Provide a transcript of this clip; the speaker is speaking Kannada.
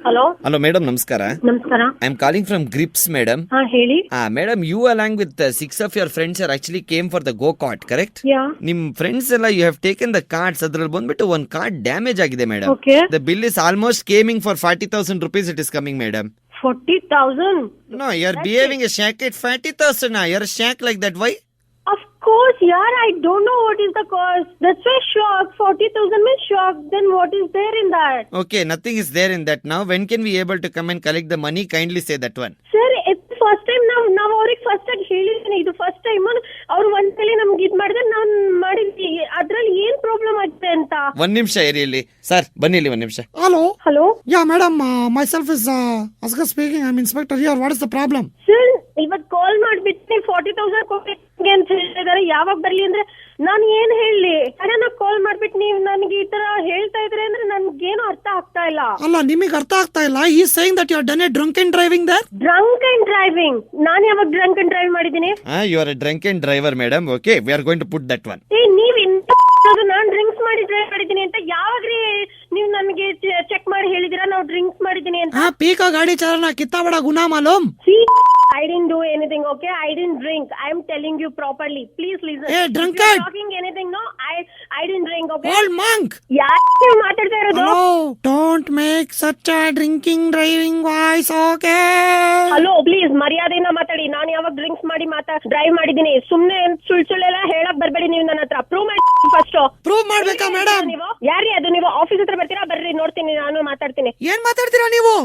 ಹಲೋ ಹಲೋ ಮೇಡಮ್, ನಮಸ್ಕಾರ. ನಮಸ್ಕಾರ. I am calling from Grips madam. ಹಾ ಹೇಳಿ. Madam, you along with 6 of your friends are actually came for the go kart, correct? Yeah ನಿಮ್ ಫ್ರೆಂಡ್ಸ್ ಎಲ್ಲ you have taken the cards. ಅದ್ರಲ್ಲಿ ಬಂದ್ಬಿಟ್ಟು ಒಂದು ಕಾರ್ಡ್ ಡ್ಯಾಮೇಜ್ ಆಗಿದೆ madam. Okay. The bill is almost coming for 40,000 rupees. It is coming, madam. 40,000. No, you are behaving a shack at 40,000. You are a shack like that. Why? Of course, yaar. I don't know what is the cost. That's why shock. 40,000 means shock. Then what is there in that? Okay, nothing is there in that now. When can we able to come and collect the money? Kindly say that one. Sir, it's first time ನಾವು ಅವ್ರಿಗೆ ಫಸ್ಟ್ ಆಗಿ ಹೇಳಿದ್ದೀನಿ. ಇದು ಫಸ್ಟ್ ಟೈಮ್ ಅವ್ರು ಒಂದ್ಸಲಿ ನಮ್ಗೆ ಇದ್ ಮಾಡಿದ್ರೆ ನಾವು ಮಾಡಿದ್ವಿ. ಅದ್ರಲ್ಲಿ ಏನ್ ಪ್ರಾಬ್ಲಮ್ ಆಗಿದೆ ಅಂತ. ಒಂದ್ ನಿಮಿಷ ಇರಿ ಇಲ್ಲಿ ಸರ್, ಬನ್ನಿ ಇಲ್ಲಿ ಒಂದ್ ನಿಮಿಷ. Hello. Hello. Yeah, madam. Myself is Asghar speaking. I'm inspector here. What is the problem? Sir, ಇವತ್ ಕಾಲ್ ಮಾಡ್ಬಿಟ್ಟು 40,000 ಕೊಟ್ಟಿಗೆ ಅಂತ ಹೇಳಿದಾರೆ. ಯಾವಾಗ ಬರ್ಲಿ ಅಂದ್ರೆ ನಾನು ಏನ್ ಹೇಳಿ? ಸಡನ್ ಆಗಿ ಕಾಲ್ ಮಾಡ್ಬಿಟ್ಟು ನೀವು ನನಗೆ ಈ ತರ ಹೇಳ್ತಾ ಇದ್ರೆ ಅಂದ್ರೆ ನನ್ಗೇನು ಅರ್ಥ ಆಗ್ತಾ ಇಲ್ಲ. ಅಲ್ಲ, ನಿಮಗೆ ಅರ್ಥ ಆಗ್ತಾ ಇಲ್ಲ. He is saying that you have done a drunken driving there. Drunk and driving? ನಾನು ಯಾವಾಗ ಡ್ರಂಕ್ ಅಂಡ್ ಡ್ರೈವ್ ಮಾಡಿದೀನಿ? You are a drunken driver, madam. Okay, we are going to put that one. ನೀವ್ ನಾನ್ ಡ್ರಿಂಕ್ಸ್ ಮಾಡಿ ಡ್ರೈವ್ ಮಾಡಿದೀನಿ ಅಂತ ಯಾವಾಗ್ರಿ ನೀವ್ ನಮಗೆ ಚೆಕ್ ಮಾಡಿ ಹೇಳಿದಿರಾ ನಾವು ಡ್ರಿಂಕ್ಸ್ ಮಾಡಿದೀನಿ ಅಂತ? पी का गाड़ी चलाना कितना बड़ा गुनाह मालूम? See, I didn't do anything, okay? I didn't drink. I am telling you properly. Please listen. Hey, drunkard! If you're talking anything, no, I didn't drink, okay? Old monk. ಯಾರು ನೀವು ಮಾತಾಡ್ತಾ ಇರೋದು? Hello. Don't make such a drinking driving voice, okay? Hello, please ಮರ್ಯಾದೆಯಿಂದ ಮಾತಾಡಿ. ನಾನು ಯಾವಾಗ ಡ್ರಿಂಕ್ಸ್ ಮಾಡಿ ಡ್ರೈವ್ ಮಾಡಿದೀನಿ? ಸುಮ್ನೆ ಸುಳ್ಳೆಲ್ಲ ಹೇಳಕ್ ಬರ್ಬೇಡಿ ನೀವು ನನ್ನ ಹತ್ರ. ಪ್ರೂವ್ ಮಾಡಿ ಫಸ್ಟ್. ಪ್ರೂವ್ ಮಾಡ್ಬೇಕಾ ಮೇಡಮ್? ನೀವು ಯಾರ್ರಿ ಅದು? ನೀವು ಆಫೀಸ್ ಹತ್ರ ಬರ್ತೀರಾ? ಬರ್ರಿ, ನೋಡ್ತೀನಿ, ನಾನು ಮಾತಾಡ್ತೀನಿ. ಏನ್ ಮಾತಾಡ್ತೀರಾ ನೀವು?